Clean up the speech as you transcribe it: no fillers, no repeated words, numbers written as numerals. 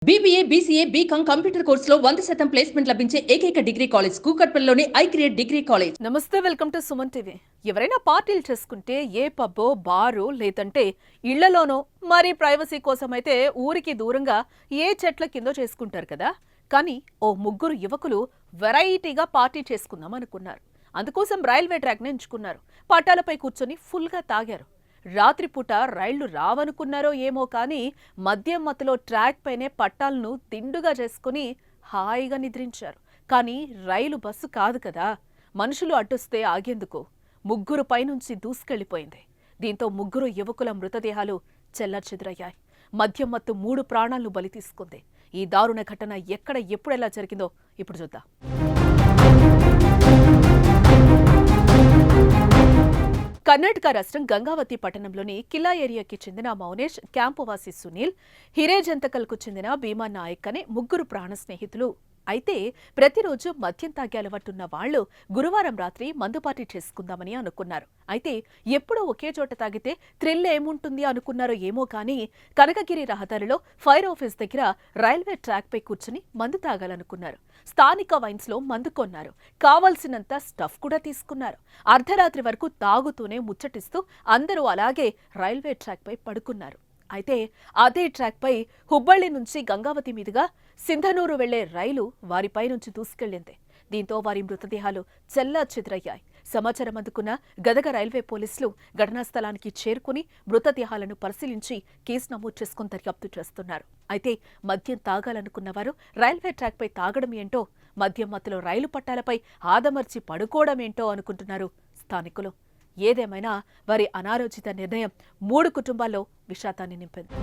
BBA, BCA, BCom computer కోర్సులో 100% placement లభించే ఏకైక డిగ్రీ కాలేజ్ కూకట్పల్లిలోని ఐక్రియేట్ డిగ్రీ కాలేజ్. నమస్తే, వెల్కమ్ టు సుమన్ టీవీ. ఎవరైనా పార్టీలు చేసుకుంటే ఏ పబ్బో బారు లేదంటే ఇళ్లలోనో మరి ప్రైవసీ కోసం అయితే ఊరికి దూరంగా ఏ చెట్ల కిందో చేసుకుంటారు కదా. కానీ ఓ ముగ్గురు యువకులు వెరైటీగా పార్టీ చేసుకుందాం అనుకున్నారు. అందుకోసం రైల్వే ట్రాక్ని ఎంచుకున్నారు. పట్టాలపై కూర్చొని ఫుల్గా తాగారు. రాత్రిపూట రైళ్లు రావనుకున్నారో ఏమో కానీ మద్యం మత్తులో ట్రాక్ పైనే పట్టాలను తిండుగా చేసుకుని హాయిగా నిద్రించారు. కానీ రైలు బస్సు కాదు కదా, మనుషులు అడ్డొస్తే ఆగేందుకు ముగ్గురు పైనుంచి దూసుకెళ్లిపోయింది. దీంతో ముగ్గురు యువకుల మృతదేహాలు చెల్లాచెదురయ్యాయి. మద్యం మత్తు 3 ప్రాణాలను బలి తీసుకుంది. ఈ దారుణ ఘటన ఎక్కడ ఎప్పుడెలా జరిగిందో ఇప్పుడు చూద్దాం. కర్ణాటక రాష్ట్రం గంగావతి పట్టణంలోని కిలా ఏరియాకి చెందిన మౌనేష్, క్యాంపువాసి సునీల్, హిరేజంతకల్కు చెందిన భీమా నాయక్ అనే ముగ్గురు ప్రాణ స్నేహితులు. అయితే ప్రతిరోజు మద్యం తాగే అలవాటున్న వాళ్లు గురువారం రాత్రి మందు పార్టీ చేసుకుందామని అనుకున్నారు. అయితే ఎప్పుడో ఒకే చోట తాగితే థ్రిల్ ఏముంటుంది అనుకున్నారో ఏమో కానీ కనకగిరి రహదారిలో ఫైర్ ఆఫీస్ దగ్గర రైల్వే ట్రాక్ పై కూర్చుని మందు తాగాలనుకున్నారు. స్థానిక వైన్స్ లో మందు కొన్నారు. కావలసినంత స్టఫ్ కూడా తీసుకున్నారు. అర్ధరాత్రి వరకు తాగుతూనే ముచ్చటిస్తూ అందరూ అలాగే రైల్వే ట్రాక్ పై పడుకున్నారు. అయితే అదే ట్రాక్ పై హుబ్బళ్లి నుంచి గంగావతి మీదుగా సింధనూరు వెళ్లే రైలు వారిపై నుంచి దూసుకెళ్లింది. దీంతో వారి మృతదేహాలు చెల్లాచెదురయ్యాయి. సమాచారం అందుకున్న గదగ రైల్వే పోలీసులు ఘటనా స్థలానికి చేరుకుని మృతదేహాలను పరిశీలించి కేసు నమోదు చేసుకుని దర్యాప్తు చేస్తున్నారు. అయితే మద్యం తాగాలనుకున్న వారు రైల్వే ట్రాక్ పై తాగడం ఏంటో, మద్యం మత్తులో రైలు పట్టాలపై ఆదమర్చి పడుకోవడం ఏంటో అనుకుంటున్నారు స్థానికులు. ఏదేమైనా వారి అనాలోచిత నిర్ణయం 3 కుటుంబాల్లో విషాదాన్ని నింపింది.